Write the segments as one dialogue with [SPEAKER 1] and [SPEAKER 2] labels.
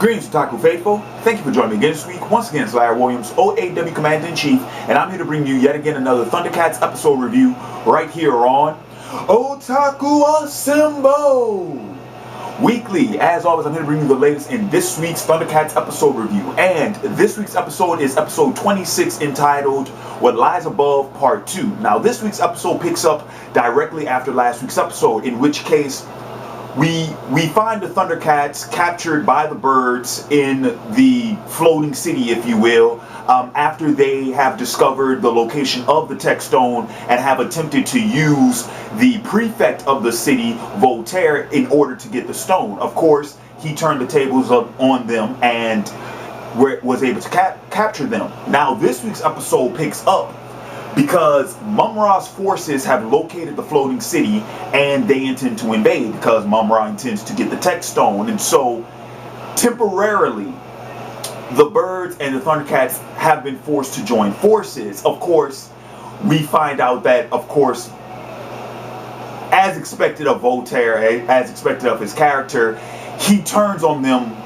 [SPEAKER 1] Greetings, Otaku Faithful. Thank you for joining me again this week. Once again, it's Larry Williams, OAW Commander-in-Chief, and I'm here to bring you yet again another ThunderCats episode review right here on Otaku Assemble! Weekly, as always, I'm here to bring you the latest in this week's ThunderCats episode review. And this week's episode is episode 26, entitled What Lies Above Part 2. Now, this week's episode picks up directly after last week's episode, in which case we find the ThunderCats captured by the birds in the floating city, if you will, after they have discovered the location of the tech stone and have attempted to use the prefect of the city, Voltaire, in order to get the stone. Of course, he turned the tables up on them and was able to capture them. Now, this week's episode picks up because Mumm-Ra's forces have located the floating city and they intend to invade because Mumm-Ra intends to get the tech stone. And so, temporarily, the birds and the ThunderCats have been forced to join forces. Of course, we find out that, of course, as expected of Voltaire, as expected of his character, he turns on them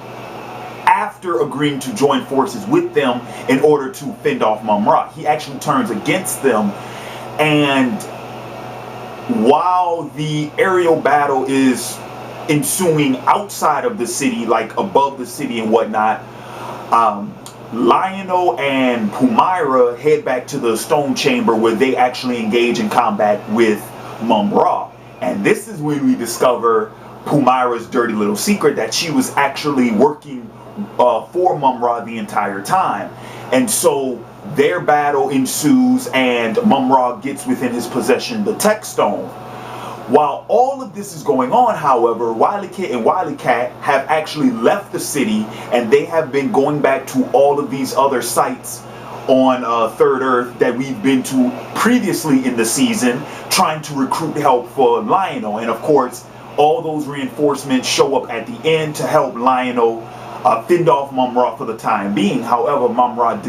[SPEAKER 1] after agreeing to join forces with them in order to fend off Mumm-Ra. He actually turns against them, and while the aerial battle is ensuing outside of the city, like above the city and whatnot, Lion-O and Pumra head back to the stone chamber where they actually engage in combat with Mumm-Ra. And this is when we discover Pumra's dirty little secret, that she was actually working for Mumm-Ra the entire time. And so their battle ensues and Mumm-Ra gets within his possession the tech stone. While all of this is going on, however, Wily Kit and Wily Cat have actually left the city and they have been going back to all of these other sites on Third Earth that we've been to previously in the season, trying to recruit help for Lion-O. And of course, all those reinforcements show up at the end to help Lion-O fend off Mumm-Ra for the time being. However, Mumm-Ra,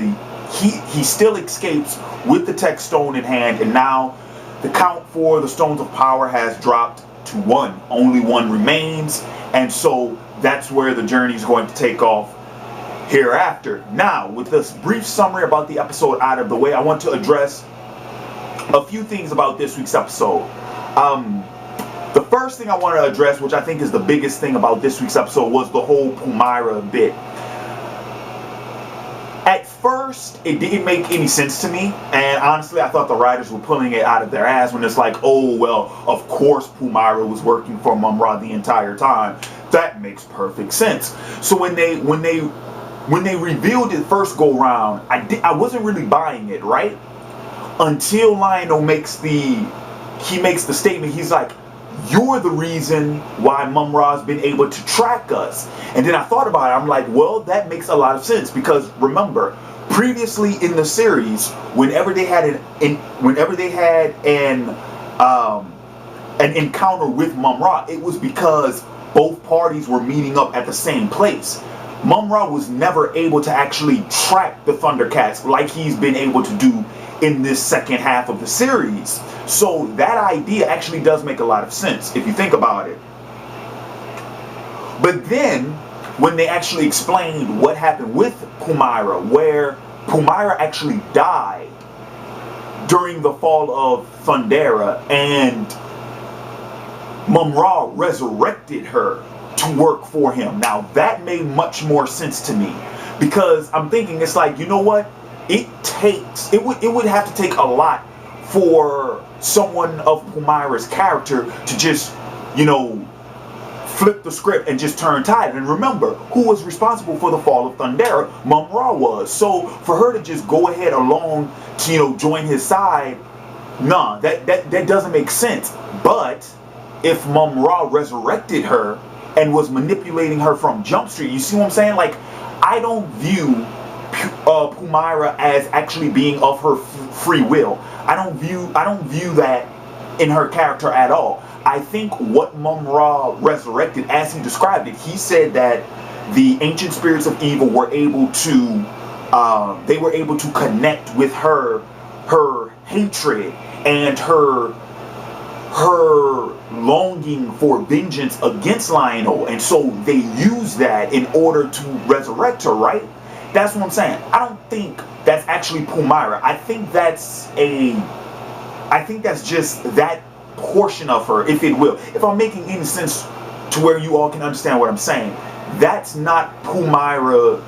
[SPEAKER 1] he still escapes with the tech stone in hand, and now the count for the Stones of Power has dropped to 1. Only 1 remains, and so that's where the journey is going to take off hereafter. Now, with this brief summary about the episode out of the way, I want to address a few things about this week's episode. The first thing I want to address, which I think is the biggest thing about this week's episode, was the whole Pumra bit. At first, it didn't make any sense to me, and honestly, I thought the writers were pulling it out of their ass when it's like, oh, well, of course Pumra was working for Mumm-Ra the entire time. That makes perfect sense. So when they revealed it first go round, I wasn't really buying it, right? Until Lion-O makes the statement. He's like, you're the reason why Mumm-Ra's been able to track us. And then I thought about it. I'm like, well, that makes a lot of sense, because remember, previously in the series, whenever they had an encounter with Mumm-Ra, it was because both parties were meeting up at the same place. Mumm-Ra was never able to actually track the ThunderCats like he's been able to do in this second half of the series. So that idea actually does make a lot of sense if you think about it. But then when they actually explained what happened with Pumra, where Pumra actually died during the fall of ThunderCats and Mumm-Ra resurrected her to work for him. Now that made much more sense to me, because I'm thinking, it's like, you know what? It would have to take a lot for someone of Pumra's character to just, you know, flip the script and just turn tide. And remember, who was responsible for the fall of ThunderCats? Mumm-Ra was. So for her to just go ahead alone to, you know, join his side, nah, that doesn't make sense. But if Mumm-Ra resurrected her and was manipulating her from Jump Street, you see what I'm saying? Like, I don't view Pumra as actually being of her free will. I don't view that in her character at all. I think what Mumm-Ra resurrected, as he described it, he said that the ancient spirits of evil were able to connect with her hatred and her longing for vengeance against Lionel, and so they use that in order to resurrect her, right? That's what I'm saying. I don't think that's actually Pumra. I think that's just that portion of her, if it will. If I'm making any sense to where you all can understand what I'm saying, that's not Pumra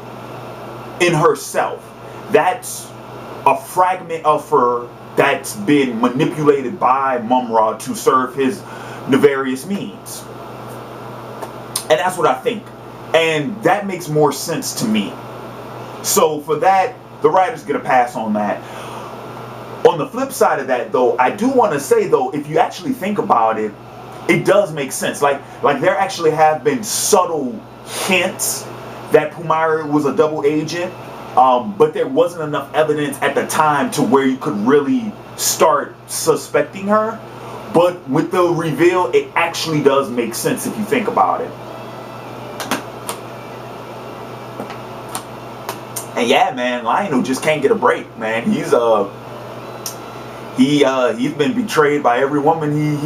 [SPEAKER 1] in herself. That's a fragment of her that's been manipulated by Mumm-Ra to serve his nefarious means. And that's what I think. And that makes more sense to me. So for that, the writers get a pass on that. On the flip side of that, though, I do want to say, though, if you actually think about it, it does make sense. Like there actually have been subtle hints that Pumra was a double agent, but there wasn't enough evidence at the time to where you could really start suspecting her. But with the reveal, it actually does make sense if you think about it. And yeah, man, Lionel just can't get a break, man. He's been betrayed by every woman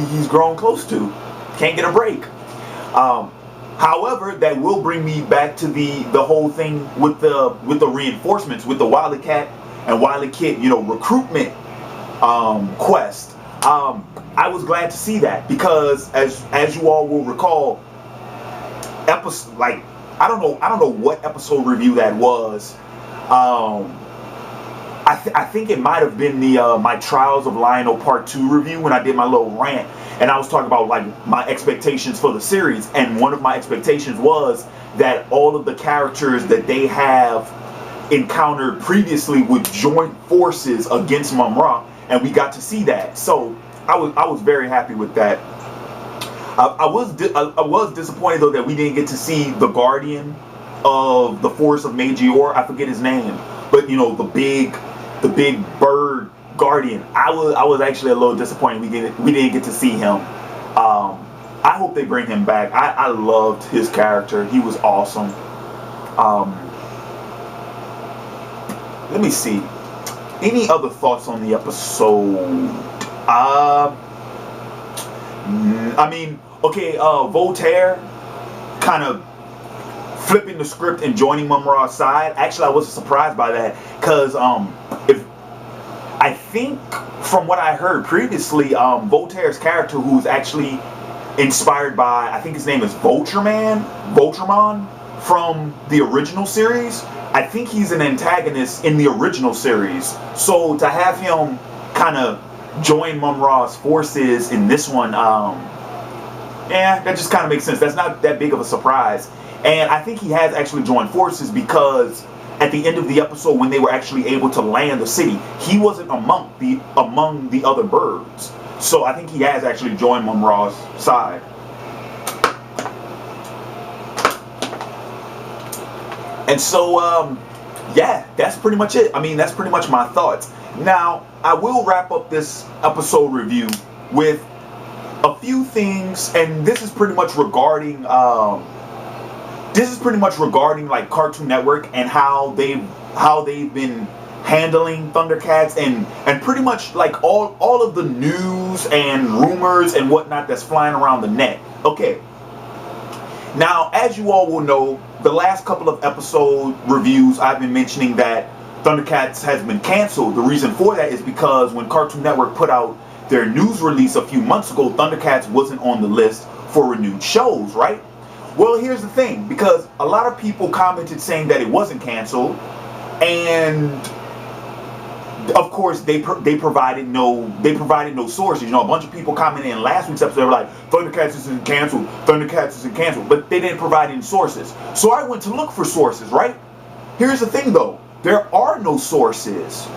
[SPEAKER 1] he's grown close to. Can't get a break. However, that will bring me back to the whole thing with the reinforcements, with the Wily Cat and Wily Kit, recruitment quest. I was glad to see that because as you all will recall, I don't know what episode review that was. I think it might have been the my Trials of Lionel Part 2 review when I did my little rant, and I was talking about like my expectations for the series, and one of my expectations was that all of the characters that they have encountered previously would join forces against Mumm-Ra, and we got to see that. So I was very happy with that. I was disappointed though that we didn't get to see the guardian of the force of Major. I forget his name, but the big bird guardian. I was actually a little disappointed we didn't get to see him. I hope they bring him back. I loved his character. He was awesome. Let me see. Any other thoughts on the episode? I mean, okay, Voltaire kind of flipping the script and joining Mumm-Ra's side. Actually, I wasn't surprised by that because I think from what I heard previously, Voltaire's character, who's actually inspired by, I think his name is Voltreman from the original series. I think he's an antagonist in the original series. So to have him kind of join Mumm-Ra's forces in this one, yeah, that just kind of makes sense. That's not that big of a surprise. And I think he has actually joined forces because at the end of the episode, when they were actually able to land the city, he wasn't among the other birds. So I think he has actually joined Mumm-Ra's side. And so, yeah, that's pretty much it. I mean, that's pretty much my thoughts. Now, I will wrap up this episode review with a few things, and this is pretty much regarding like Cartoon Network and how they've been handling ThunderCats and pretty much like all of the news and rumors and whatnot that's flying around the net. Okay. Now, as you all will know, the last couple of episode reviews I've been mentioning that ThunderCats has been canceled. The reason for that is because when Cartoon Network put out their news release a few months ago, ThunderCats wasn't on the list for renewed shows, right? Well, here's the thing, because a lot of people commented saying that it wasn't canceled, and of course they provided no sources. A bunch of people commented in last week's episode, they were like, ThunderCats isn't canceled, ThunderCats isn't canceled, but they didn't provide any sources. So I went to look for sources, right? Here's the thing though, there are no sources.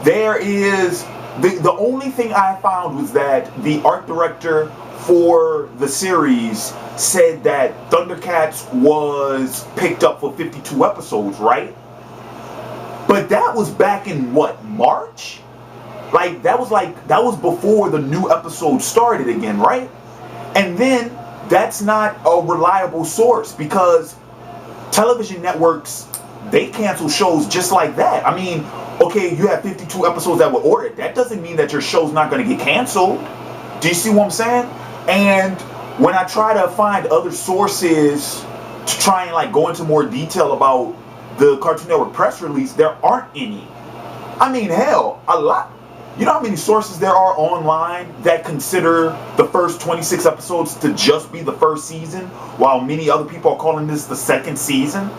[SPEAKER 1] There is, the only thing I found was that the art director for the series said that ThunderCats was picked up for 52 episodes, right? But that was back in what, March? That was before the new episode started again, right? And then that's not a reliable source because television networks, they cancel shows just like that. I mean, okay, you have 52 episodes that were ordered. That doesn't mean that your show's not going to get canceled. Do you see what I'm saying? And when I try to find other sources to try and like go into more detail about the Cartoon Network press release, there aren't any. I mean, hell, a lot. You know how many sources there are online that consider the first 26 episodes to just be the first season, while many other people are calling this the second season?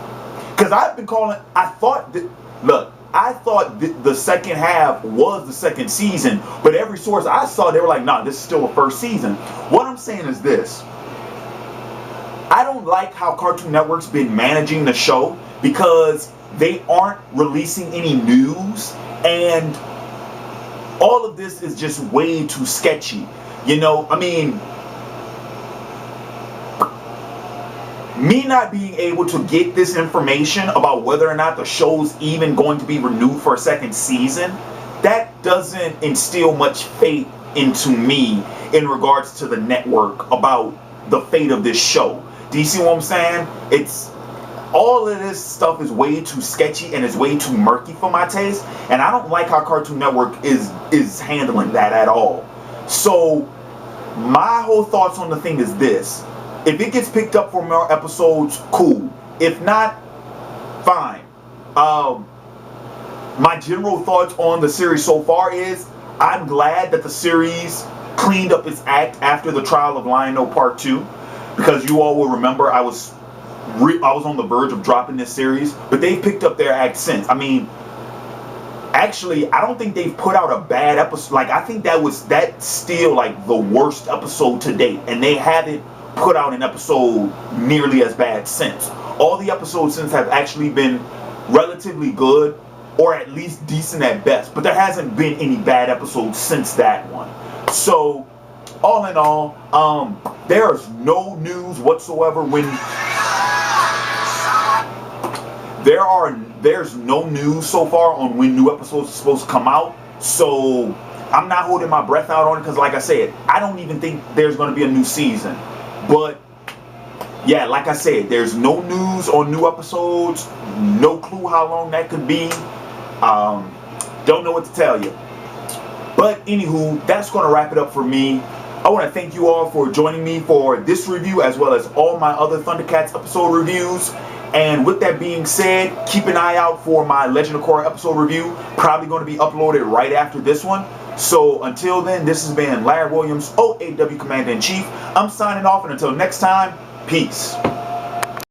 [SPEAKER 1] Because I've been calling, I thought the second half was the second season, but every source I saw, they were like, nah, this is still the first season. What I'm saying is this. I don't like how Cartoon Network's been managing the show, because they aren't releasing any news, and all of this is just way too sketchy. You know, I mean, me not being able to get this information about whether or not the show's even going to be renewed for a second season, that doesn't instill much faith into me in regards to the network about the fate of this show. Do you see what I'm saying? It's all of this stuff is way too sketchy and is way too murky for my taste, and I don't like how Cartoon Network is handling that at all. So my whole thoughts on the thing is this: if it gets picked up for more episodes, cool. If not, fine. My general thoughts on the series so far is I'm glad that the series cleaned up its act after the Trial of Lion-O Part 2, because you all will remember I was on the verge of dropping this series, but they've picked up their act since. I mean, actually, I don't think they've put out a bad episode. Like, I think that's still like the worst episode to date, and they haven't put out an episode nearly as bad since. All the episodes since have actually been relatively good, or at least decent at best, but there hasn't been any bad episodes since that one. So all in all, there's no news whatsoever when there's no news so far on when new episodes are supposed to come out. So I'm not holding my breath out on it, because like I said, I don't even think there's going to be a new season. But yeah, like I said, there's no news on new episodes. No clue how long that could be. Don't know what to tell you. But anywho, that's going to wrap it up for me. I want to thank you all for joining me for this review, as well as all my other ThunderCats episode reviews. And with that being said, keep an eye out for my Legend of Korra episode review. Probably going to be uploaded right after this one. So until then, this has been Larry Williams, OAW Commander-in-Chief. I'm signing off, and until next time, peace.